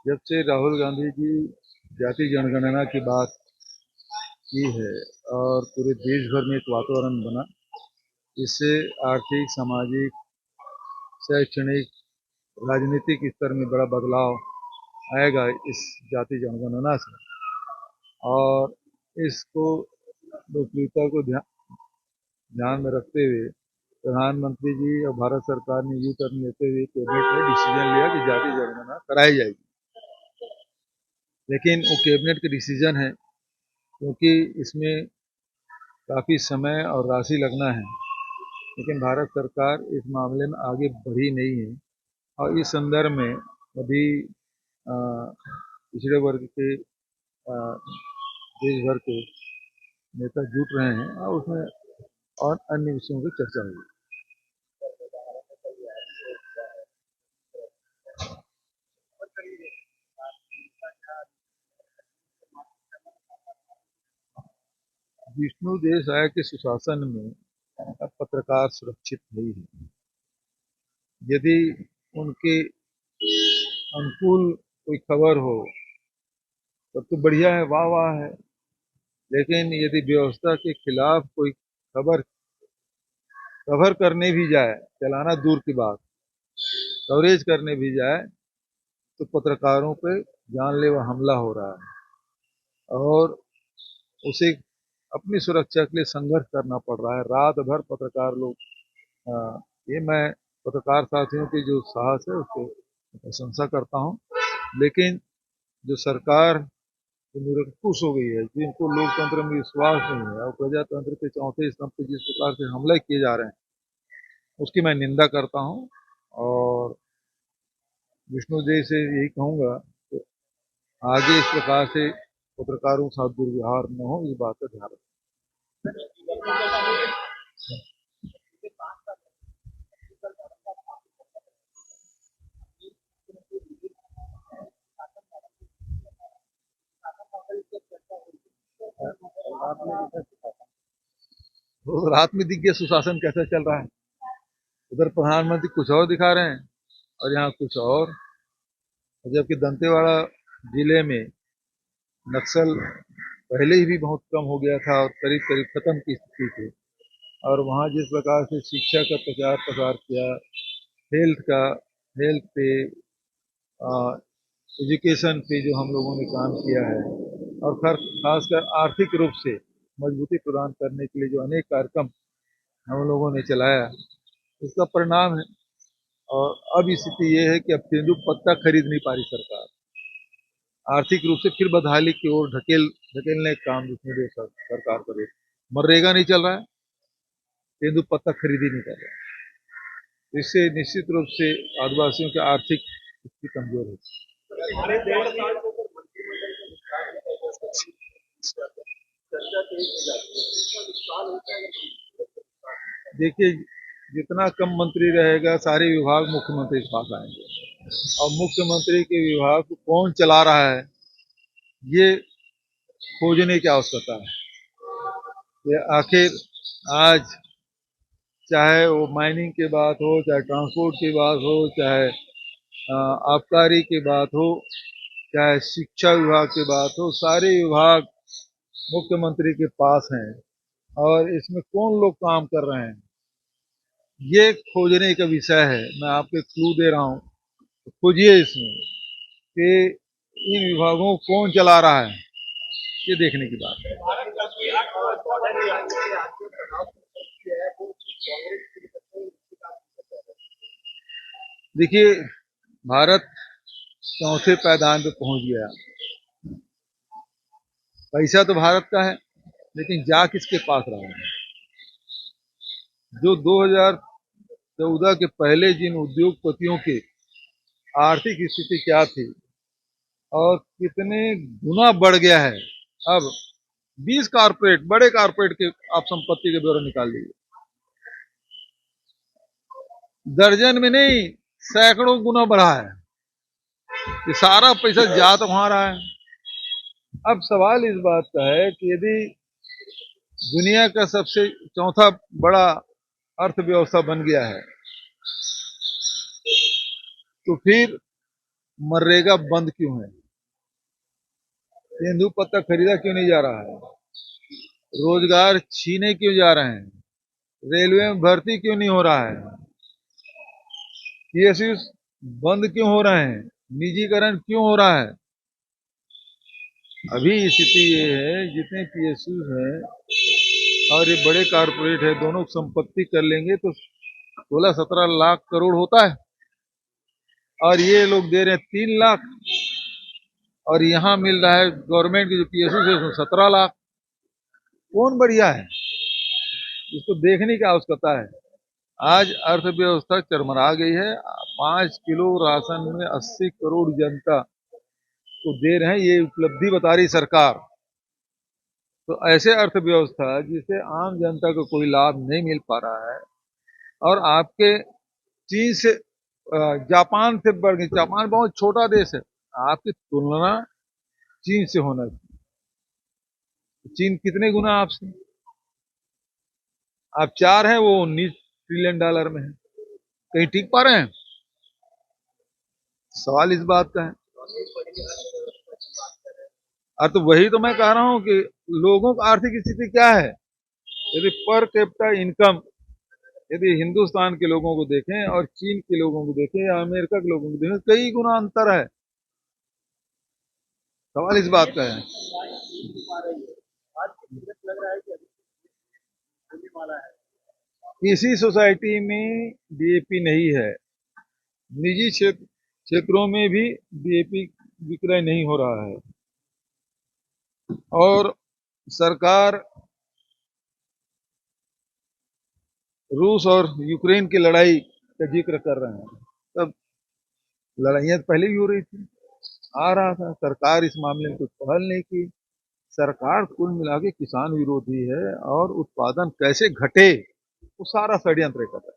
जब से राहुल गांधी जी जाति जनगणना की बात की है और पूरे देश भर में एक वातावरण बना, इससे आर्थिक, सामाजिक, शैक्षणिक, राजनीतिक स्तर में बड़ा बदलाव आएगा इस जाति जनगणना से। और इसको लोकप्रियता को ध्यान में रखते हुए प्रधानमंत्री जी और भारत सरकार ने यू टर्न लेते हुए कैबिनेट में डिसीजन लिया कि जाति जनगणना कराई जाएगी। लेकिन वो कैबिनेट के डिसीजन है, क्योंकि इसमें काफ़ी समय और राशि लगना है। लेकिन भारत सरकार इस मामले में आगे बढ़ी नहीं है और इस संदर्भ में अभी पिछड़े वर्ग के देश भर के नेता जुट रहे हैं और उसमें और अन्य विषयों की चर्चा हुई। विष्णु देव साय के सुशासन में पत्रकार सुरक्षित नहीं है। यदि उनके अनुकूल कोई खबर हो तब तो बढ़िया है, वाह वाह है। लेकिन यदि व्यवस्था के खिलाफ कोई खबर कवर करने भी जाए, चलाना दूर की बात, कवरेज करने भी जाए, तो पत्रकारों पे जानलेवा हमला हो रहा है और उसे अपनी सुरक्षा के लिए संघर्ष करना पड़ रहा है। रात भर पत्रकार लोग ये मैं पत्रकार साथियों की जो साहस है उसको प्रशंसा करता हूँ। लेकिन जो सरकार निरंकुश हो गई है, जिनको लोकतंत्र में विश्वास नहीं है और प्रजातंत्र के चौथे स्तंभ पर जिस प्रकार से हमले किए जा रहे हैं, उसकी मैं निंदा करता हूँ। और विष्णुदेव से यही कहूँगा कि आगे इस प्रकार से पत्रकारों के साथ दुर्व्यवहार न हो, इस बात का ध्यान रखें। तो रात में दिख गया सुशासन कैसा चल रहा है। उधर प्रधानमंत्री कुछ और दिखा रहे हैं और यहाँ कुछ और। जबकि दंतेवाड़ा जिले में नक्सल पहले ही भी बहुत कम हो गया था और करीब करीब खत्म की स्थिति थी। और वहाँ जिस प्रकार से शिक्षा का प्रचार प्रसार किया, हेल्थ पे, एजुकेशन पे जो हम लोगों ने काम किया है और खासकर आर्थिक रूप से मजबूती प्रदान करने के लिए जो अनेक कार्यक्रम हम लोगों ने चलाया, उसका परिणाम है। और अब स्थिति ये है कि अब तेंदुपत्ता खरीद नहीं पा रही सरकार, आर्थिक रूप से फिर बदहाली की ओर ढकेलने का काम जिसमें सरकार करे। मनरेगा नहीं चल रहा है, तेंदुपत्ता खरीदी नहीं कर रहा है। इससे निश्चित रूप से आदिवासियों की आर्थिक स्थिति कमजोर होती है। देखिए, जितना कम मंत्री रहेगा सारे विभाग मुख्यमंत्री के पास आएंगे और मुख्यमंत्री के विभाग को कौन चला रहा है ये खोजने की आवश्यकता है। ये आखिर आज चाहे वो माइनिंग की बात हो, चाहे ट्रांसपोर्ट की बात हो, चाहे आबकारी की बात हो, चाहे शिक्षा विभाग की बात हो, सारे विभाग मुख्यमंत्री के पास हैं और इसमें कौन लोग काम कर रहे हैं ये खोजने का विषय है। मैं आपको क्लू दे रहा हूँ, तो खोजिए इसमें कि इन विभागों को कौन चला रहा है, ये देखने की बात है। देखिए, भारत चौथे पायदान पे पहुंच गया। पैसा तो भारत का है, लेकिन जा किसके पास रहा है। जो 2014 के पहले जिन उद्योगपतियों की आर्थिक स्थिति क्या थी और कितने गुना बढ़ गया है। अब 20 कारपोरेट, बड़े कारपोरेट के आप संपत्ति के ब्यौरे निकाल लीजिए, दर्जन में नहीं सैकड़ों गुना बढ़ा है। ये सारा पैसा जा तो वहां रहा है। अब सवाल इस बात का है कि यदि दुनिया का सबसे चौथा बड़ा अर्थव्यवस्था बन गया है, तो फिर मनरेगा बंद क्यों है, तेंदुपत्ता खरीदा क्यों नहीं जा रहा है, रोजगार छीने क्यों जा रहे हैं, रेलवे में भर्ती क्यों नहीं हो रहा है, पीएसयू बंद क्यों हो रहे हैं, निजीकरण क्यों हो रहा है। अभी स्थिति ये है, जितने पीएसयू हैं और ये बड़े कारपोरेट है, दोनों संपत्ति कर लेंगे तो 16-17 लाख करोड़ होता है, और ये लोग दे रहे हैं 3 लाख, और यहाँ मिल रहा है गवर्नमेंट के जो पीएसयू है उसमें 17 लाख। कौन बढ़िया है, इसको देखने की आवश्यकता है। आज अर्थव्यवस्था चरमरा गई है। 5 किलो राशन में 80 करोड़ जनता को दे रहे हैं, ये उपलब्धि बता रही सरकार। तो ऐसे अर्थव्यवस्था जिसे आम जनता को कोई लाभ नहीं मिल पा रहा है, और आपके चीन से जापान से बढ़ गई, जापान बहुत छोटा देश है, आपकी तुलना चीन से होना चाहिए। चीन कितने गुना आपसे, आप 4 हैं, वो 19 ट्रिलियन डॉलर में है, कहीं टिक पा रहे हैं। सवाल इस बात का है। तो वही तो मैं कह रहा हूं कि लोगों की आर्थिक स्थिति क्या है। यदि पर कैपिटा इनकम यदि हिंदुस्तान के लोगों को देखें और चीन के लोगों को देखें या अमेरिका के लोगों को देखें, कई गुना अंतर है। सवाल इस बात का है। किसी सोसाइटी में डीएपी नहीं है, निजी क्षेत्रों में भी डीएपी विक्रय नहीं हो रहा है, और सरकार रूस और यूक्रेन की लड़ाई का जिक्र कर रहे हैं। तब लड़ाइयां पहले भी हो रही थी, आ रहा था, सरकार इस मामले में कुछ पहल नहीं की। सरकार कुल मिला के किसान विरोधी है, और उत्पादन कैसे घटे वो सारा षड्यंत्र कर रहा है।